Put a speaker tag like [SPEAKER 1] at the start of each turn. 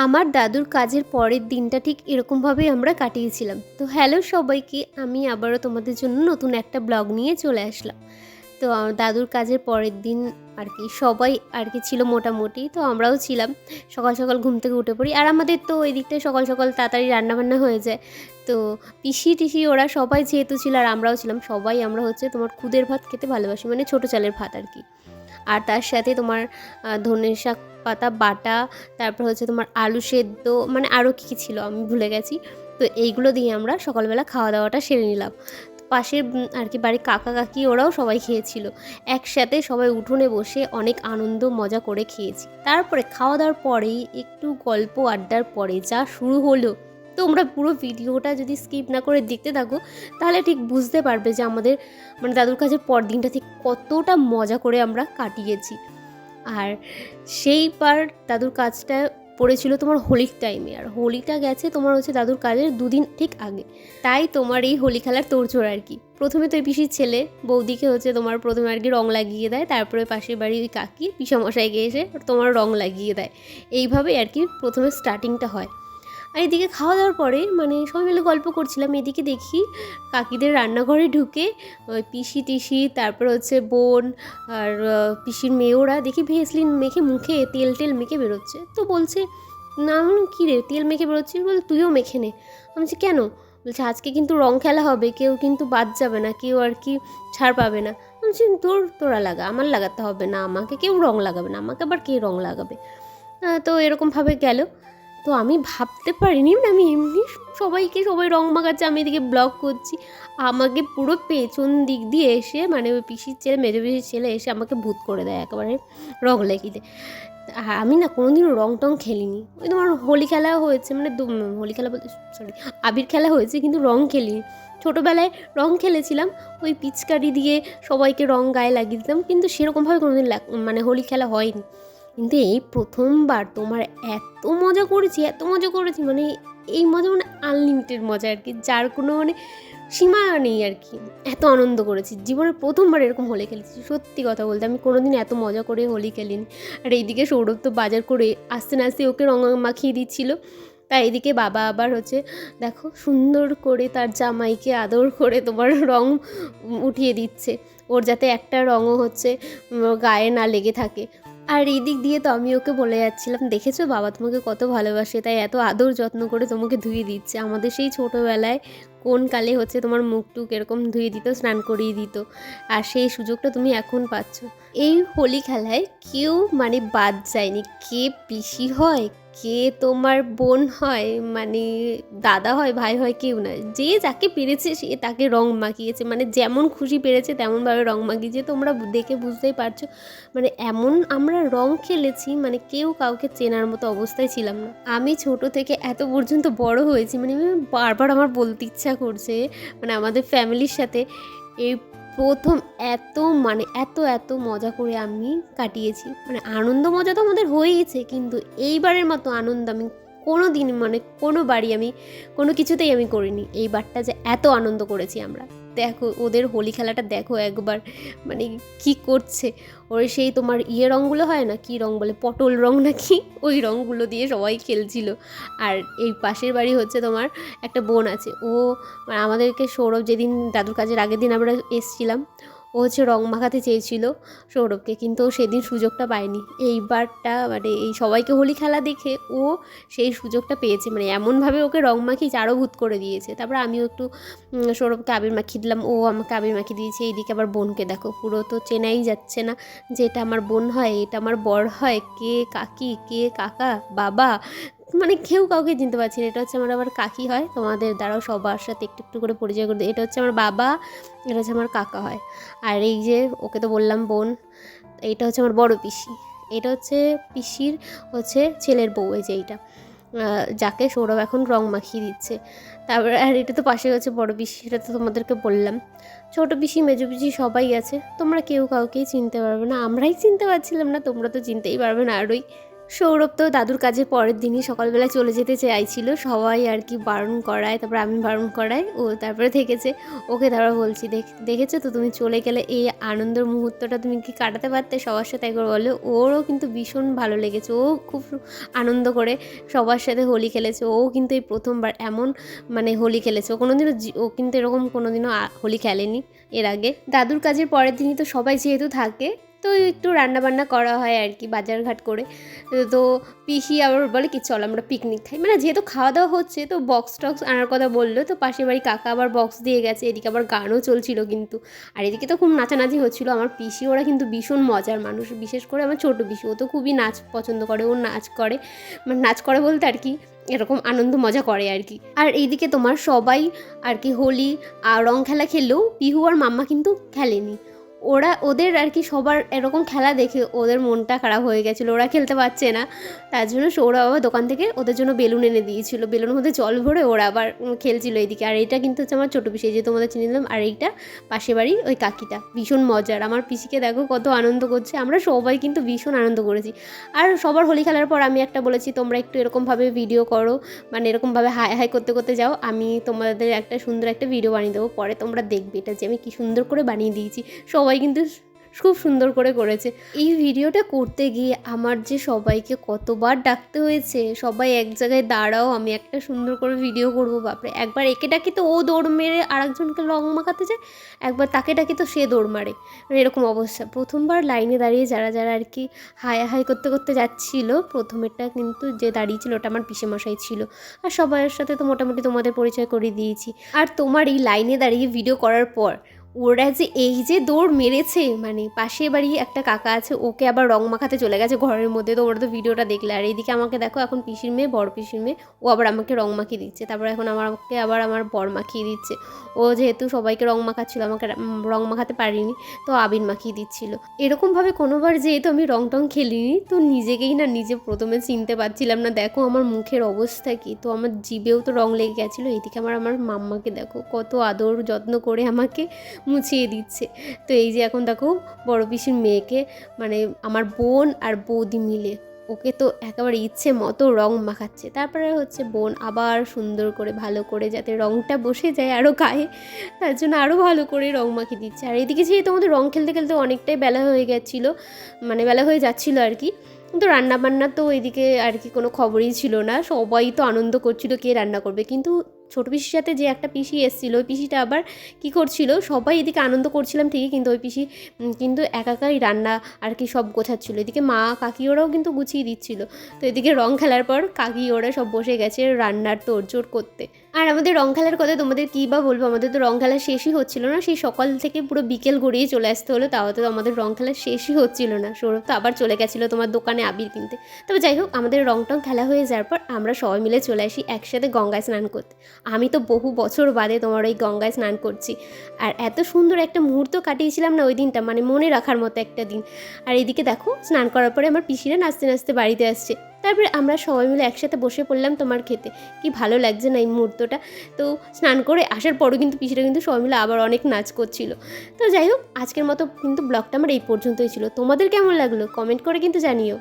[SPEAKER 1] আমার দাদুর কাজের পরের দিনটা ঠিক এরকমভাবেই আমরা কাটিয়েছিলাম। তো হ্যালো সবাইকে, আমি আবারও তোমাদের জন্য নতুন একটা ব্লগ নিয়ে চলে আসলাম। তো আমার দাদুর কাজের পরের দিন আর কি সবাই আর কি ছিল মোটামুটি, তো আমরাও ছিলাম। সকাল সকাল ঘুম থেকে উঠে পড়ি, আর আমাদের তো ওই দিকটায় সকাল সকাল তাড়াতাড়ি রান্নাবান্না হয়ে যায়। তো পিসি টিসি ওরা সবাই যেহেতু ছিল আর আমরাও ছিলাম, সবাই আমরা হচ্ছে তোমার খুদের ভাত খেতে ভালোবাসি, মানে ছোটো চালের ভাত আর কি। আর তার সাথে তোমার ধনে শাক পাতা বাটা, তারপর হচ্ছে তোমার আলু সেদ্ধ, মানে আরও কী কী ছিল আমি ভুলে গেছি। তো এইগুলো দিয়ে আমরা সকালবেলা খাওয়া দাওয়াটা সেরে নিলাম। পাশের আর কি বাড়ির কাকা কাকি ওরাও সবাই খেয়েছিল। একসাথে সবাই উঠোনে বসে অনেক আনন্দ মজা করে খেয়েছি। তারপরে খাওয়া দাওয়ার পরেই একটু গল্প আড্ডার পরে যা শুরু হলো, তোমরা পুরো ভিডিওটা যদি স্কিপ না করে দেখতে থাকো তাহলে ঠিক বুঝতে পারবে যে আমাদের মানে দাদুর কাছের পর দিনটা ঠিক কতটা মজা করে আমরা কাটিয়েছি। আর সেইবার দাদুর কাজটা পড়েছিল তোমার হোলির টাইমে, আর হোলিটা গেছে তোমার হচ্ছে দাদুর কাজের দুদিন ঠিক আগে। তাই তোমার এই হোলি খেলার তোড়জোড় আর কি। প্রথমে তো এই পিসির ছেলে বৌদিকে হচ্ছে তোমার প্রথমে আর কি রং লাগিয়ে দেয়, তারপরে পাশের বাড়ির ওই কাকি পিসামশাইকে এসে তোমার রং লাগিয়ে দেয়। এইভাবেই আর কি প্রথমে স্টার্টিংটা হয়। আর এদিকে খাওয়া দাওয়ার পরে মানে সবাই মিলে গল্প করছিলাম, এদিকে দেখি কাকিদের রান্নাঘরে ঢুকে ওই পিসি টিসি, তারপর হচ্ছে বোন আর পিসির মেয়েওরা দেখি ভেসলিন মেখে মুখে তেল টেল মেখে বেরোচ্ছে। তো বলছে না কী রে তেল মেখে বেরোচ্ছিস, বলে তুইও মেখে নে। আমি বলছি কেন? বলছে আজকে কিন্তু রং খেলা হবে, কেউ কিন্তু বাদ যাবে না, কেউ আর কি ছাড় পাবে না। আমি বলছি তোরা লাগা, আমার লাগাতে হবে না, আমাকে কেউ রং লাগাবে না, আমাকে আবার কে রং লাগাবে। তো এরকমভাবে গেল। তো আমি ভাবতে পারিনি মানে আমি এমনি সবাই রং মাখাচ্ছে, আমি এদিকে ব্লগ করছি। আমাকে পুরো পেছন দিক দিয়ে এসে মানে ওই পিসির ছেলে মেজো পিসির ছেলে এসে আমাকে ভূত করে দেয় একেবারে রং লেগে দেয়। আর আমি না কোনোদিনও রং টং খেলিনি। ওই তোমার হোলি খেলা হয়েছে, মানে হোলি খেলা বলতে সরি আবির খেলা হয়েছে, কিন্তু রং খেলিনি। ছোটোবেলায় রং খেলেছিলাম, ওই পিচকারি দিয়ে সবাইকে রং গায়ে লাগিয়ে দিতাম, কিন্তু সেরকমভাবে কোনোদিন মানে হোলি খেলা হয়নি। কিন্তু এই প্রথমবার তোমার এত মজা করেছি মানে এই মজা মানে আনলিমিটেড মজা আর কি, যার কোনো মানে সীমা নেই আর কি। এত আনন্দ করেছি, জীবনের প্রথমবার এরকম হোলি খেলেছি। সত্যি কথা বলতে আমি কোনোদিন এত মজা করে হোলি খেলিনি। আর এইদিকে সৌরভ তো বাজার করে আস্তে আস্তে ওকে রং মাখিয়ে দিচ্ছিল। তাই এদিকে বাবা আবার হচ্ছে দেখো সুন্দর করে তার জামাইকে আদর করে তোমার রং উঠিয়ে দিচ্ছে, ওর যাতে একটা রঙও হচ্ছে গায়ে না লেগে থাকে। আর এই দিক দিয়ে তো আমি ওকে বলে যাচ্ছিলাম, দেখেছো বাবা তোমাকে কত ভালোবাসে, তাই এত আদর যত্ন করে তোমাকে ধুয়ে দিচ্ছে। আমাদের সেই ছোটোবেলায় কোন কালে হচ্ছে তোমার মুখ টুক এরকম ধুয়ে দিত, স্নান করিয়ে দিত, আর সেই সুযোগটা তুমি এখন পাচ্ছ। এই হোলি খেলায় কেউ মানে বাদ যায়নি, কে পিসি হয়, কে তোমার বোন হয়, মানে দাদা হয়, ভাই হয়, কেউ না, যে যাকে পেরেছে সে তাকে রং মাখিয়েছে, মানে যেমন খুশি পেরেছে তেমনভাবে রং মাখিয়েছে। তোমরা দেখে বুঝতেই পারছো মানে এমন আমরা রং খেলেছি মানে কেউ কাউকে চেনার মতো অবস্থায় ছিলাম না। আমি ছোট থেকে এত পর্যন্ত বড় হয়েছি, মানে বারবার আমার বলতে ইচ্ছা করছে মানে আমাদের ফ্যামিলির সাথে এই প্রথম এত মজা করে আমি কাটিয়েছি। মানে আনন্দ মজা তো আমাদের হয়েইছে, কিন্তু এইবারের মতো আনন্দ আমি কোনো দিন মানে কোনো বাড়ি আমি কোনো কিছুতেই আমি করিনি। এইবারটা যে এত আনন্দ করেছি আমরা, দেখো ওদের হোলি খেলাটা দেখো একবার, মানে কি করছে ওর সেই তোমার রঙগুলো হয় না, কি রঙ বলে, পটল রঙ নাকি, ওই রঙগুলো দিয়ে সবাই খেলছিল। আর এই পাশের বাড়ি হচ্ছে তোমার একটা বোন আছে, ও আমাদেরকে সৌরভ যেদিন দাদুর কাজের আগের দিন আমরা এসছিলাম, ও হচ্ছে রং মাখাতে চেয়েছিল সৌরভকে, কিন্তু ও সেদিন সুযোগটা পায়নি। এইবারটা মানে এই সবাইকে হোলি খেলা দেখে ও সেই সুযোগটা পেয়েছে, মানে এমনভাবে ওকে রং মাখিয়ে আরও ভূত করে দিয়েছে। তারপরে আমিও একটু সৌরভকে আবির মাখিয়ে দিলাম, ও আমাকে আবির মাখিয়ে দিয়েছে। এইদিকে আবার বোনকে দেখো পুরো তো চেনাই যাচ্ছে না যে এটা আমার বোন হয়, এটা আমার বর হয়, কে কাকি, কে কাকা, বাবা, মানে কেউ কাউকে চিনতে পারছি না। এটা হচ্ছে আমার আবার কাকি হয়, তোমাদের দ্বারাও সবার সাথে একটু একটু করে পরিচয় করে দিই। এটা হচ্ছে আমার বাবা, এটা হচ্ছে আমার কাকা হয়। আর এই যে ওকে তো বললাম বোন, এইটা হচ্ছে আমার বড় পিসি, এটা হচ্ছে পিসির হচ্ছে ছেলের বউ, এই যে এইটা যাকে সৌরভ এখন রং মাখিয়ে দিচ্ছে। তারপরে আর এটা তো পাশে হচ্ছে বড় পিসি, এটা তো তোমাদেরকে বললাম। ছোটো পিসি মেজো পিসি সবাই আছে, তোমরা কেউ কাউকেই চিনতে পারবে না, আমরাই চিনতে পারছিলাম না, তোমরা তো চিনতেই পারবে না আরই। সৌরভ তো দাদুর কাজের পরের দিনই সকালবেলা চলে যেতে চাইছিল, সবাই আর কি বারণ করায়, তারপর আমি বারণ করাই, ও তারপরে থেকেছে। ওকে তারপর বলছি, দেখেছো তো তুমি চলে গেলে এই আনন্দের মুহূর্তটা তুমি কি কাটাতে পারতে সবার সাথে, একবার বলে। ওরও কিন্তু ভীষণ ভালো লেগেছে, ও খুব আনন্দ করে সবার সাথে হোলি খেলেছে। ও কিন্তু এই প্রথমবার এমন মানে হোলি খেলেছে, ও কোনোদিনও ও কিন্তু এরকম কোনোদিনও হোলি খেলেনি এর আগে। দাদুর কাজের পরের দিনই তো সবাই যেহেতু থাকে, তো একটু রান্নাবান্না করা হয় আর কি বাজারঘাট করে। তো পিসি আবার বলে কি চল আমরা পিকনিক খাই, মানে যেহেতু খাওয়া দাওয়া হচ্ছে তো বক্স টক্স আনার কথা বললো, তো পাশের বাড়ি কাকা আবার বক্স দিয়ে গেছে, এদিকে আবার গানও চলছিল কিন্তু, আর এদিকে তো খুব নাচানাচি হচ্ছিলো। আমার পিসি ওরা কিন্তু ভীষণ মজার মানুষ, বিশেষ করে আমার ছোটো পিসি, ও তো খুবই নাচ পছন্দ করে, ও নাচ করে, মানে নাচ করে বলতে আর কি এরকম আনন্দ মজা করে আর কি। আর এইদিকে তোমার সবাই আর কি হোলি আর রং খেলা খেললেও পিহু আর মাম্মা কিন্তু খেলেনি। ওদের আর কি সবার এরকম খেলা দেখে ওদের মনটা খারাপ হয়ে গেছিলো, ওরা খেলতে পারছে না। তার জন্য সৌরভ আবার দোকান থেকে ওদের জন্য বেলুন এনে দিয়েছিল, বেলুনের মধ্যে জল ভরে ওরা আবার খেলছিল এইদিকে। আর এইটা কিন্তু হচ্ছে আমার ছোটো পিসি, যে তোমাদের চিনে দিলাম। আর এইটা পাশে বাড়ি ওই কাকিটা, ভীষণ মজার। আমার পিসিকে দেখো কত আনন্দ করছে, আমরা সবাই কিন্তু ভীষণ আনন্দ করেছি। আর সবার হোলি খেলার পর আমি একটা বলেছি, তোমরা একটু এরকমভাবে ভিডিও করো, মানে এরকমভাবে হাই হাই করতে করতে যাও, আমি তোমাদের একটা সুন্দর একটা ভিডিও বানিয়ে দেবো, পরে তোমরা দেখবে এটা যে আমি কী সুন্দর করে বানিয়ে দিয়েছি। সবাই কিন্তু খুব সুন্দর করে করেছে। এই ভিডিওটা করতে গিয়ে আমার যে সবাইকে কতবার ডাকতে হয়েছে, সবাই এক জায়গায় দাঁড়াও আমি একটা সুন্দর করে ভিডিও করবো। বাপরে, একবার একে ডাকি তো ও দৌড় মেরে আরেকজনকে রং মাখাতে যায়, একবার তাকে ডাকি তো সে দৌড় মারে, মানে এরকম অবস্থা। প্রথমবার লাইনে দাঁড়িয়ে যারা যারা আর কি হাই হাই করতে করতে যাচ্ছিলো, প্রথমেরটা কিন্তু যে দাঁড়িয়েছিল ওটা আমার পিসেমশাই ছিল। আর সবার সাথে তো মোটামুটি তোমাদের পরিচয় করে দিয়েছি। আর তোমার এই লাইনে দাঁড়িয়ে ভিডিও করার পর ওরা যে এই যে দৌড় মেরেছে, মানে পাশে বাড়ি একটা কাকা আছে, ওকে আবার রং মাখাতে চলে গেছে ঘরের মধ্যে, তো ওরা তো ভিডিওটা দেখলে। আর এইদিকে আমাকে দেখো, এখন পিসির মেয়ে, বড় পিসির মেয়ে, ও আবার আমাকে রং মাখিয়ে দিচ্ছে, তারপর এখন আমাকে আবার আমার বর মাখিয়ে দিচ্ছে। ও যেহেতু সবাইকে রং মাখাচ্ছিলো, আমাকে রং মাখাতে পারিনি, তো আবির মাখিয়ে দিচ্ছিলো। এরকমভাবে কোনোবার যেহেতু আমি রং টং খেলিনি, তো নিজেকেই না নিজে প্রথমে চিনতে পারছিলাম না। দেখো আমার মুখের অবস্থা কি, তো আমার জিভেও তো রং লেগে গেছিলো। এইদিকে আমার মাম্মাকে দেখো কত আদর যত্ন করে আমাকে মুছিয়ে দিচ্ছে। তো এই যে এখন দেখো বড় পিসির মেয়েকে, মানে আমার বোন আর বৌদি মিলে ওকে তো একেবারে ইচ্ছে মতো রং মাখাচ্ছে। তারপরে হচ্ছে বোন আবার সুন্দর করে ভালো করে যাতে রংটা বসে যায় আরও গায়ে, তার জন্য আরও ভালো করে রং মাখিয়ে দিচ্ছে। আর এদিকে যেহেতু আমাদের রং খেলতে খেলতে অনেকটাই বেলা হয়ে গেছিলো, মানে বেলা হয়ে যাচ্ছিলো আর কি, কিন্তু রান্নাবান্না তো এদিকে আর কি কোনো খবরই ছিল না, সবাই তো আনন্দ করছিল কে রান্না করবে। কিন্তু ছোটো পিসির সাথে যে একটা পিসি এসেছিলো, ওই পিসিটা আবার কী করছিল, সবাই এদিকে আনন্দ করছিলাম ঠিকই, কিন্তু ওই পিসি কিন্তু একাই রান্না আর কি সব গোছাচ্ছিলো। এদিকে মা কাকি ওরাও কিন্তু গুছিয়ে দিচ্ছিলো। তো এদিকে রং খেলার পর কাকি ওরা সব বসে গেছে রান্নার তোড়জোড় করতে। আর আমাদের রং খেলার কথা তোমাদের কী বা বলবো, আমাদের তো রং খেলা শেষই হচ্ছিল না, সেই সকাল থেকে পুরো বিকেল গড়িয়ে চলে আসতে হলো, তাও তো আমাদের রং খেলা শেষই হচ্ছিল না। সৌরভ তো আবার চলে গেছিলো তোমার দোকানে আবির কিনতে। তবে যাই হোক, আমাদের রং টং খেলা হয়ে যাওয়ার পর আমরা সবাই মিলে চলে আসি একসাথে গঙ্গায় স্নান করতে। আমি তো বহু বছর বাদে তোমার ওই গঙ্গায় স্নান করছি, আর এত সুন্দর একটা মুহূর্ত কাটিয়েছিলাম না ওই দিনটা, মানে মনে রাখার মতো একটা দিন। আর এদিকে দেখো স্নান করার পরে আমার পিসিরা নাচতে নাচতে বাড়িতে আসছে, তারপরে আমরা সবাই মিলে একসাথে বসে পড়লাম তোমার খেতে। কি ভালো লাগছে না এই মুহূর্তটা। তো স্নান করে আসার পরও কিন্তু পিসিরা কিন্তু সবাই মিলে আবার অনেক নাচ করছিল। তো যাই হোক, আজকের মতো কিন্তু ব্লগটা আমার এই পর্যন্তই ছিল। তোমাদের কেমন লাগলো কমেন্ট করে কিন্তু জানিও।